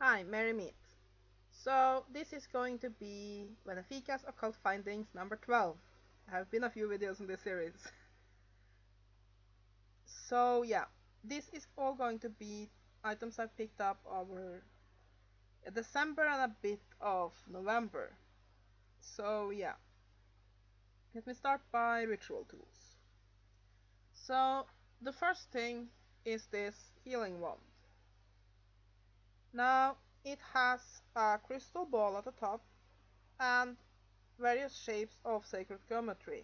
Hi, Merry Meet. So this is going to be Venefica's Occult Findings number 12. There have been a few videos in this series. So yeah, this is all going to be items I picked up over December and a bit of November. So yeah, let me start by ritual tools. So the first thing is this healing wand. Now it has a crystal ball at the top and various shapes of sacred geometry,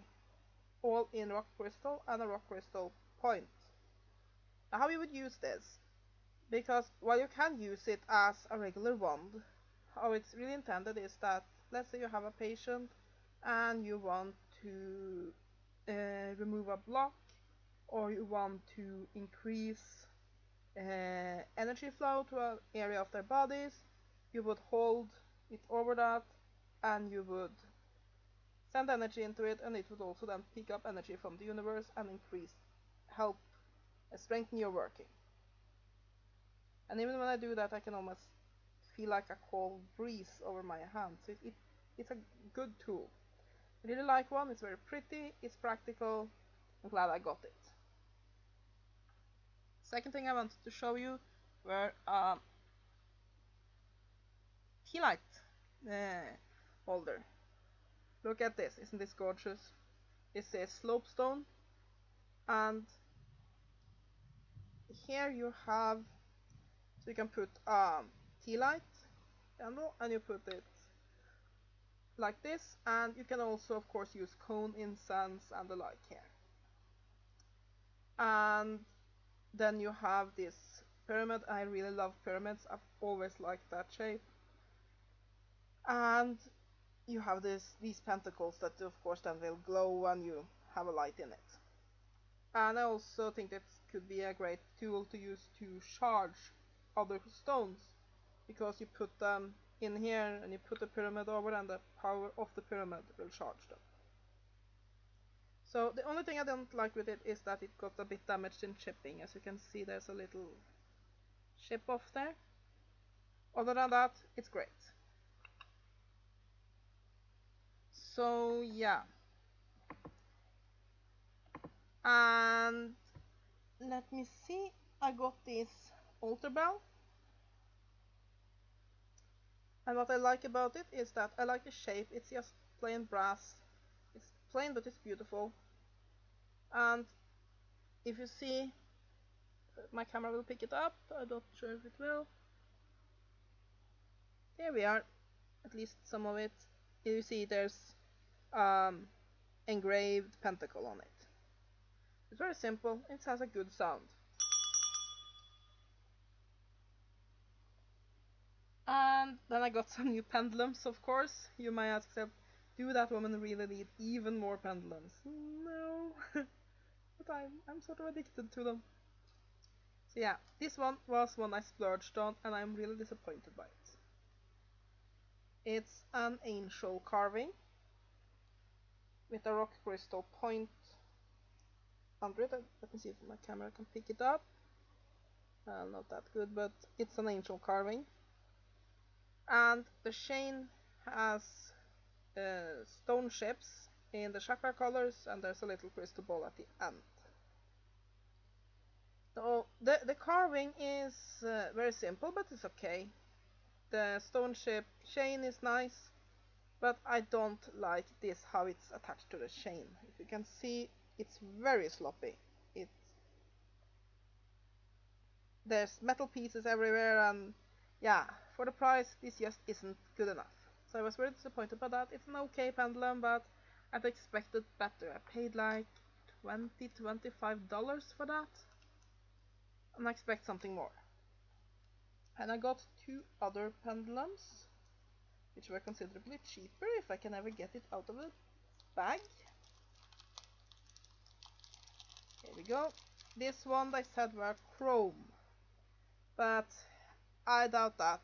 all in rock crystal and a rock crystal point. Now how you would use this, because while you can use it as a regular wand, how it's really intended is that, let's say you have a patient and you want to remove a block, or you want to increase energy flow to an area of their bodies, you would hold it over that and you would send energy into it, and it would also then pick up energy from the universe and help strengthen your working. And even when I do that, I can almost feel like a cold breeze over my hands. It's a good tool. I really like one. It's very pretty. It's practical. I'm glad I got it. Second thing I wanted to show you were tea light holder. Look at this. Isn't this gorgeous? It says slopestone, and here you have, so you can put tea light candle and you put it like this, and you can also of course use cone, incense and the like here. And then you have this pyramid. I really love pyramids. I've always liked that shape. And you have these pentacles that of course then will glow when you have a light in it. And I also think that could be a great tool to use to charge other stones, because you put them in here and you put the pyramid over, and the power of the pyramid will charge them. So the only thing I don't like with it is that it got a bit damaged in shipping. As you can see, there's a little chip off there. Other than that, it's great. So yeah, and let me see, I got this altar bell, and what I like about it is that I like the shape. It's just plain brass. It's plain, but it's beautiful. And if you see, my camera will pick it up. I'm not sure if it will. There we are, at least some of it. You see there's engraved pentacle on it. It's very simple. It has a good sound. And then I got some new pendulums, of course. You might ask yourself, do that woman really need even more pendulums? No, but I'm sort of addicted to them. So yeah, this one was one I splurged on, and I'm really disappointed by it. It's an angel carving with a rock crystal point under it. Let me see if my camera can pick it up. Not that good, but it's an angel carving. And the chain has stone ships in the chakra colors, and there's a little crystal ball at the end. So the carving is very simple, but it's okay. The stone ship chain is nice, but I don't like this, how it's attached to the chain. If you can see, it's very sloppy. There's metal pieces everywhere, and yeah, for the price this just isn't good enough. So I was very disappointed by that. It's an okay pendulum, but I'd expected better. I paid like $20–25 for that, and I expect something more. And I got two other pendulums, which were considerably cheaper if I can ever get it out of the bag. Here we go. This one they said were chrome, but I doubt that.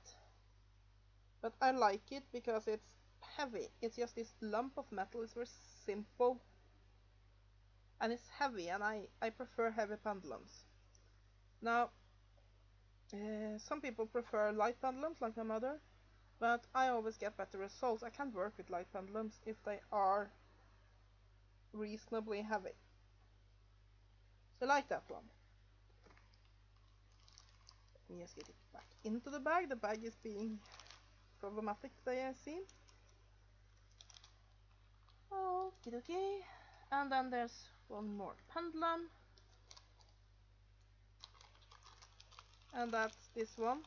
But I like it because it's heavy. It's just this lump of metal. It's very simple and it's heavy, and I prefer heavy pendulums. Now Some people prefer light pendulums like my mother, but I always get better results. I can work with light pendulums if they are reasonably heavy. So I like that one. Let me just get it back into the bag. The bag is being problematic today, I see. Okie dokie. And then there's one more pendulum. And that's this one,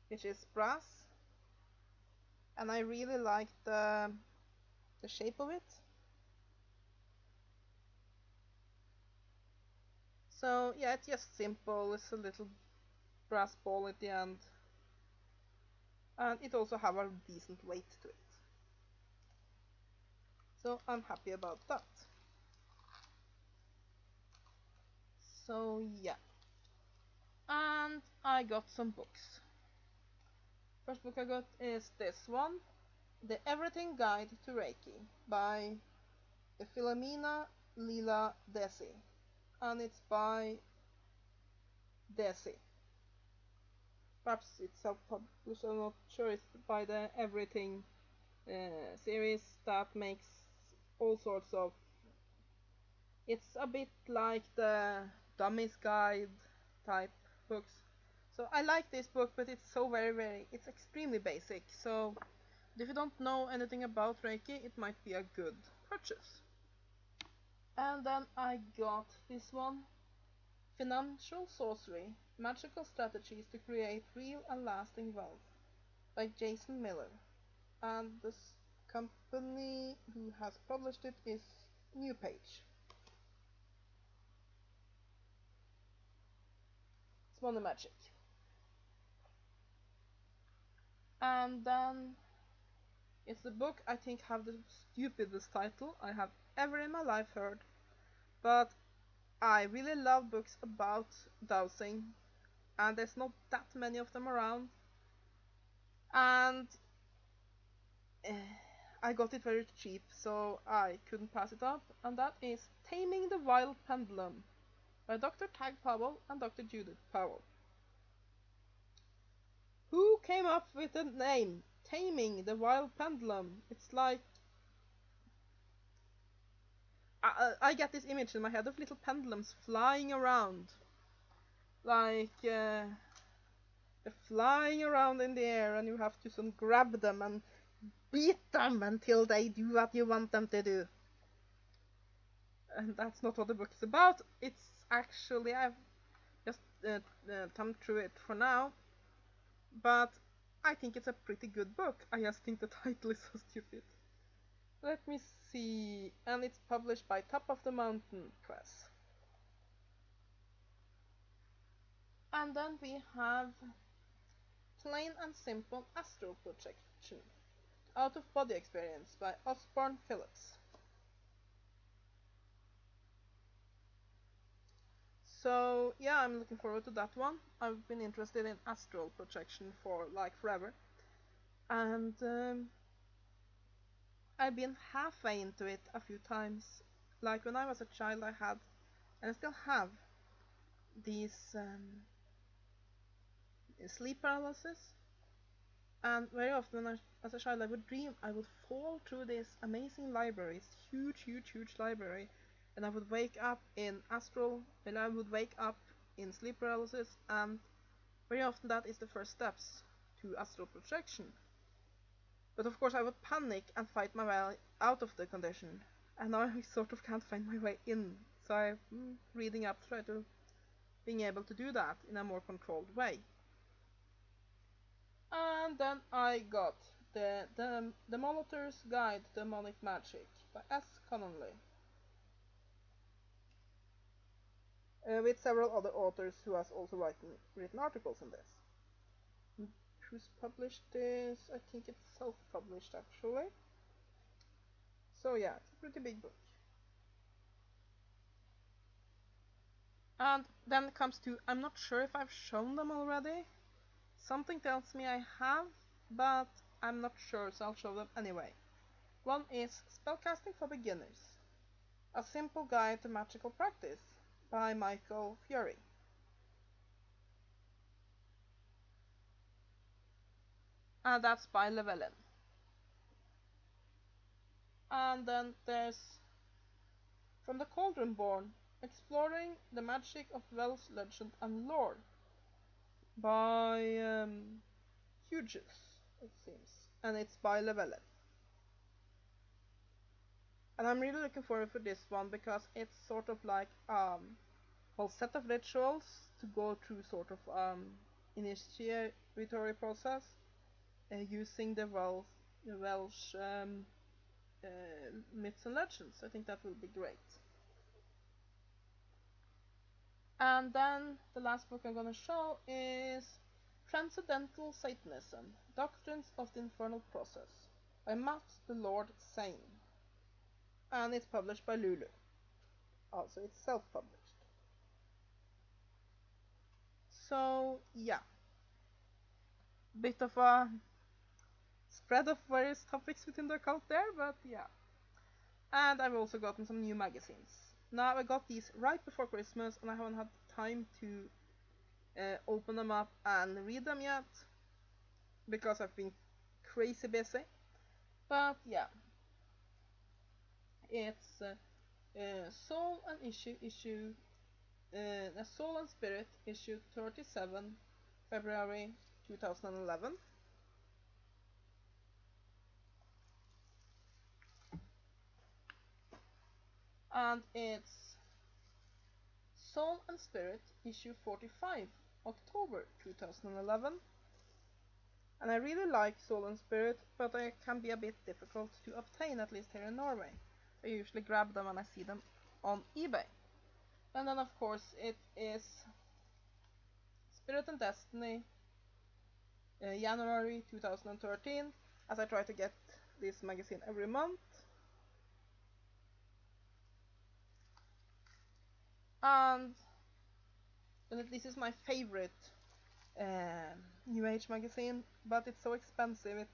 which is brass. And I really like the shape of it. So yeah, it's just simple. It's a little brass ball at the end. And it also have a decent weight to it. So I'm happy about that. So yeah. And I got some books. First book I got is this one, The Everything Guide to Reiki by Philomena Lila Desi. And it's by Desi. Perhaps it's self-published, I'm not sure. It's by the Everything series that makes all sorts of... It's a bit like the Dummy's Guide type books. So I like this book, but it's so it's extremely basic. So if you don't know anything about Reiki, it might be a good purchase. And then I got this one, Financial Sorcery, Magical Strategies to Create Real and Lasting Wealth by Jason Miller. And this company who has published it is New Page. It's Money Magic. And then it's the book I think have the stupidest title I have ever in my life heard. But I really love books about dowsing, and there's not that many of them around. And I got it very cheap, so I couldn't pass it up. And that is Taming the Wild Pendulum by Dr. Tag Powell and Dr. Judith Powell. Who came up with the name Taming the Wild Pendulum? It's like... I get this image in my head of little pendulums flying around. Like, they're flying around in the air, and you have to grab them and beat them until they do what you want them to do. And that's not what the book is about. It's actually... I've just thumbed through it for now. But I think it's a pretty good book. I just think the title is so stupid. Let me see. And it's published by Top of the Mountain Press. And then we have Plain and Simple Astral Projection, Out of Body Experience by Osborne Phillips. So yeah, I'm looking forward to that one. I've been interested in astral projection for like forever. And I've been halfway into it a few times. Like when I was a child, I had, and I still have, these sleep paralysis. And very often as a child I would dream I would fall through this amazing library, huge library, and I would wake up in astral, and I would wake up in sleep paralysis, and very often that is the first steps to astral projection. But of course I would panic and fight my way out of the condition, and now I sort of can't find my way in, so I'm reading up to try to being able to do that in a more controlled way. And then I got the Molitor's Guide to Demonic Magic by S. Connolly, with several other authors who has also written articles on this. Who's published this? I think it's self-published actually. So yeah, it's a pretty big book. And then it comes to, I'm not sure if I've shown them already. Something tells me I have, but I'm not sure, so I'll show them anyway. One is Spellcasting for Beginners, A Simple Guide to Magical Practice by Michael Fury. and that's by Llewellyn. And then there's From the Cauldron Born, Exploring the Magic of Welsh Legend and Lore by Hughes, it seems, and it's by Llewellyn. And I'm really looking forward for this one because it's sort of like whole set of rituals to go through sort of initiatory process using the Welsh myths and legends. I think that will be great. And then the last book I'm gonna show is Transcendental Satanism: Doctrines of the Infernal Process by Matt the Lord Sane. And it's published by Lulu. Also, it's self-published. So, yeah. Bit of a spread of various topics within the occult there, but yeah. And I've also gotten some new magazines. Now, I got these right before Christmas, and I haven't had time to open them up and read them yet, because I've been crazy busy. But yeah. It's Soul and Soul and Spirit, issue 37, February 2011. And it's Soul and Spirit, issue 45, October 2011. And I really like Soul and Spirit, but they can be a bit difficult to obtain, at least here in Norway. I usually grab them when I see them on eBay. And then, of course, it is Spirit and Destiny, January 2013, as I try to get this magazine every month. And this is my favorite New Age magazine, but it's so expensive. It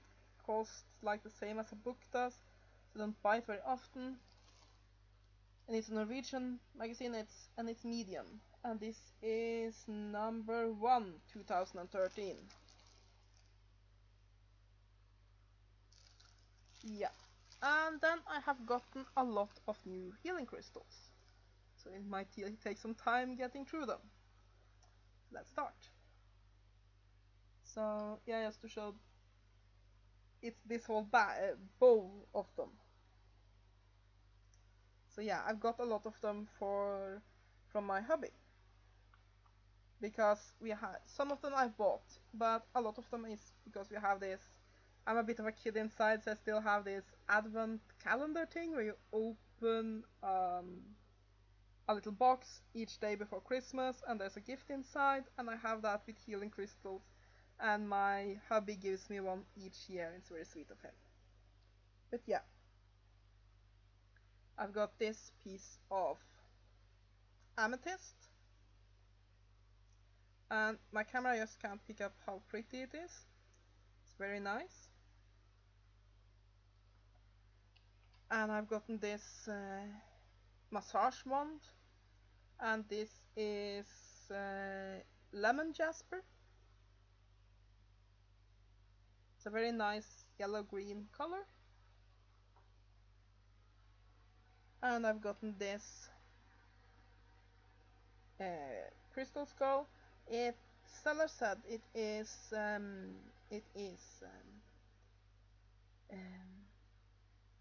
costs like the same as a book does, so I don't buy it very often. And it's a Norwegian magazine, and it's medium. And this is number 1, 2013. Yeah. And then I have gotten a lot of new healing crystals, so it might take some time getting through them. Let's start. So yeah, just to show, it's this whole bowl of them. So yeah, I've got a lot of them from my hubby, because we had some of them I've bought, but a lot of them is because we have this. I'm a bit of a kid inside, so I still have this advent calendar thing where you open a little box each day before Christmas, and there's a gift inside, and I have that with healing crystals, and my hubby gives me one each year. It's very sweet of him. But yeah, I've got this piece of amethyst, and my camera just can't pick up how pretty it is. It's very nice. And I've gotten this massage wand, and this is lemon jasper. It's a very nice yellow-green color. And I've gotten this crystal skull. Seller said it is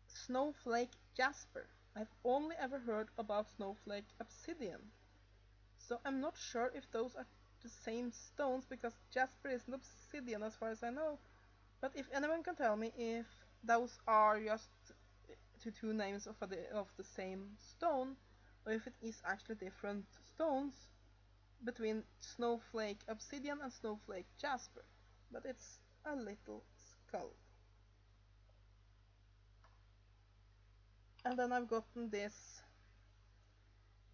snowflake jasper. I've only ever heard about snowflake obsidian, so I'm not sure if those are the same stones, because jasper isn't obsidian as far as I know. But if anyone can tell me if those are just two names of the same stone, or if it is actually different stones between snowflake obsidian and snowflake jasper. But it's a little skull. And then I've gotten this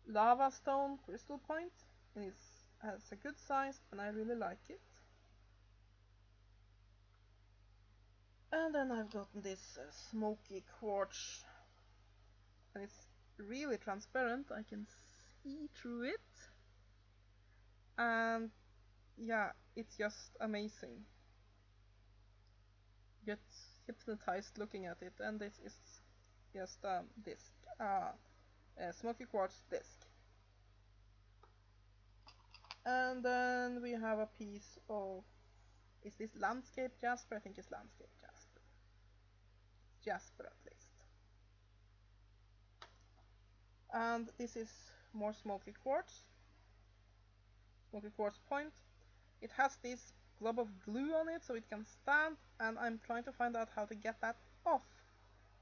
lava stone crystal point, and it has a good size, and I really like it. And then I've gotten this Smoky Quartz, and it's really transparent. I can see through it, and yeah, it's just amazing. get hypnotized looking at it, and this is just a disc, a Smoky Quartz disc. And then we have a piece of, is this landscape jasper? I think it's landscape jasper. Jasper at least. And this is more Smoky Quartz. Smoky Quartz point. It has this glob of glue on it so it can stand, and I'm trying to find out how to get that off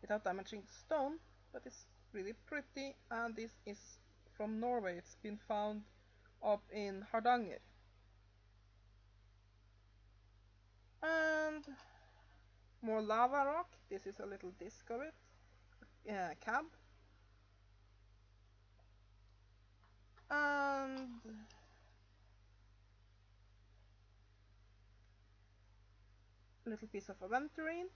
without damaging stone, but it's really pretty, and this is from Norway. It's been found up in Hardanger. And more lava rock. This is a little disc of it, cab. And a little piece of aventurine.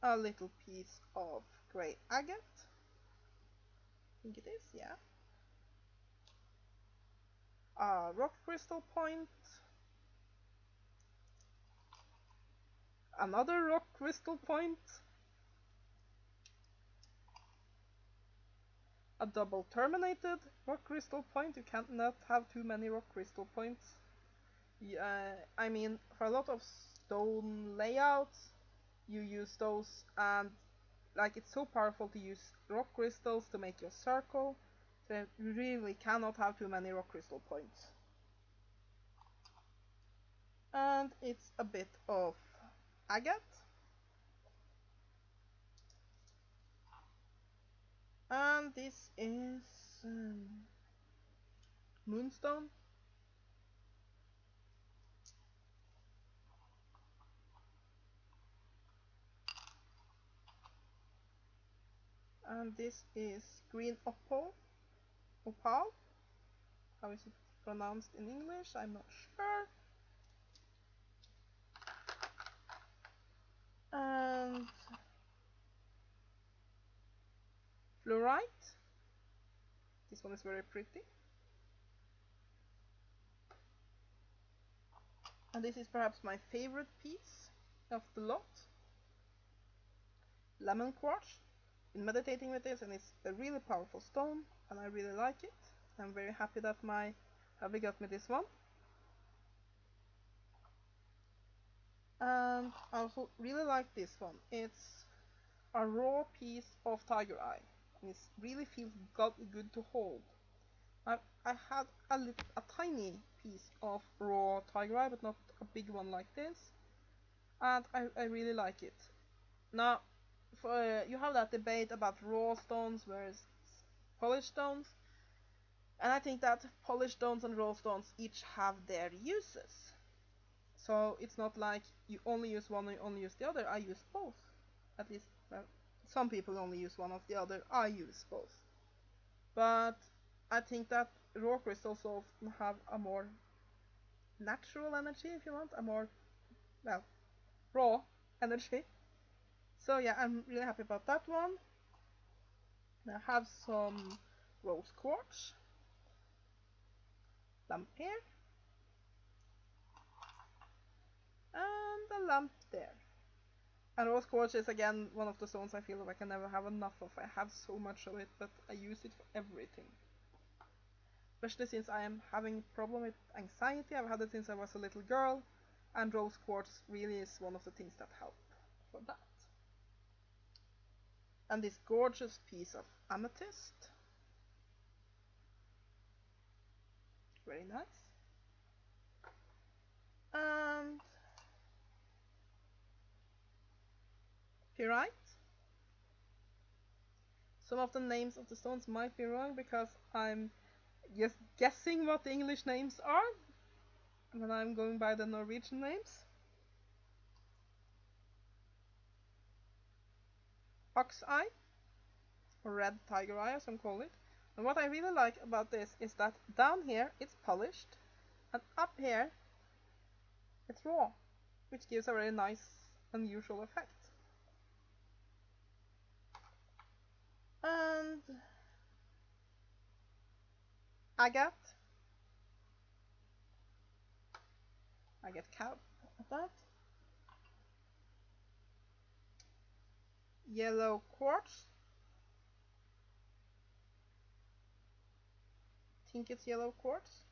A little piece of grey agate. I think it is, yeah. A rock crystal point. Another rock crystal point. A double terminated rock crystal point. You cannot have too many rock crystal points. I mean, for a lot of stone layouts, you use those, and like it's so powerful to use rock crystals to make your circle, so you really cannot have too many rock crystal points. And it's a bit of agate. And this is moonstone. And this is green opal. Opal. How is it pronounced in English? I'm not sure. And fluorite. This one is very pretty. And this is perhaps my favorite piece of the lot. Lemon quartz. Been meditating with this, and it's a really powerful stone, and I really like it. I'm very happy that my hubby got me this one. And I also really like this one. It's a raw piece of tiger eye, and it really feels good to hold. I had a tiny piece of raw tiger eye, but not a big one like this, and I really like it. Now, you have that debate about raw stones versus polished stones, and I think that polished stones and raw stones each have their uses. So it's not like you only use one or you only use the other. I use both. At least some people only use one of the other. I use both. But I think that raw crystals often have a more natural energy, if you want, a more, well, raw energy. So yeah, I'm really happy about that one. I have some rose quartz, lamp here, and a lamp there. And rose quartz is again one of the stones I feel like I can never have enough of. I have so much of it, but I use it for everything. Especially since I am having a problem with anxiety. I've had it since I was a little girl, and rose quartz really is one of the things that help for that. And this gorgeous piece of amethyst. Very nice. And pyrite. Some of the names of the stones might be wrong because I'm just guessing what the English names are when I'm going by the Norwegian names. Ox eye, or red tiger eye as some call it. And what I really like about this is that down here it's polished, and up here it's raw, which gives a very nice, unusual effect. And agate. I get cap at that. Yellow quartz. Think it's yellow quartz.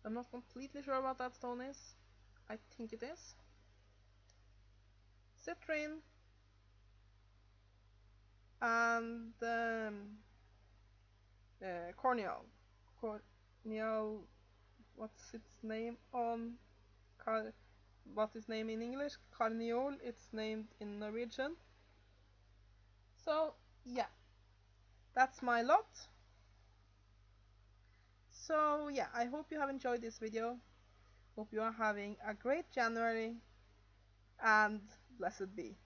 I'm not completely sure what that stone is. I think it is. Citrine. And corneal. Corneal. What's its name on? What is name in English? Carniol. It's named in Norwegian. So yeah, that's my lot. So yeah, I hope you have enjoyed this video. Hope you are having a great January, and blessed be.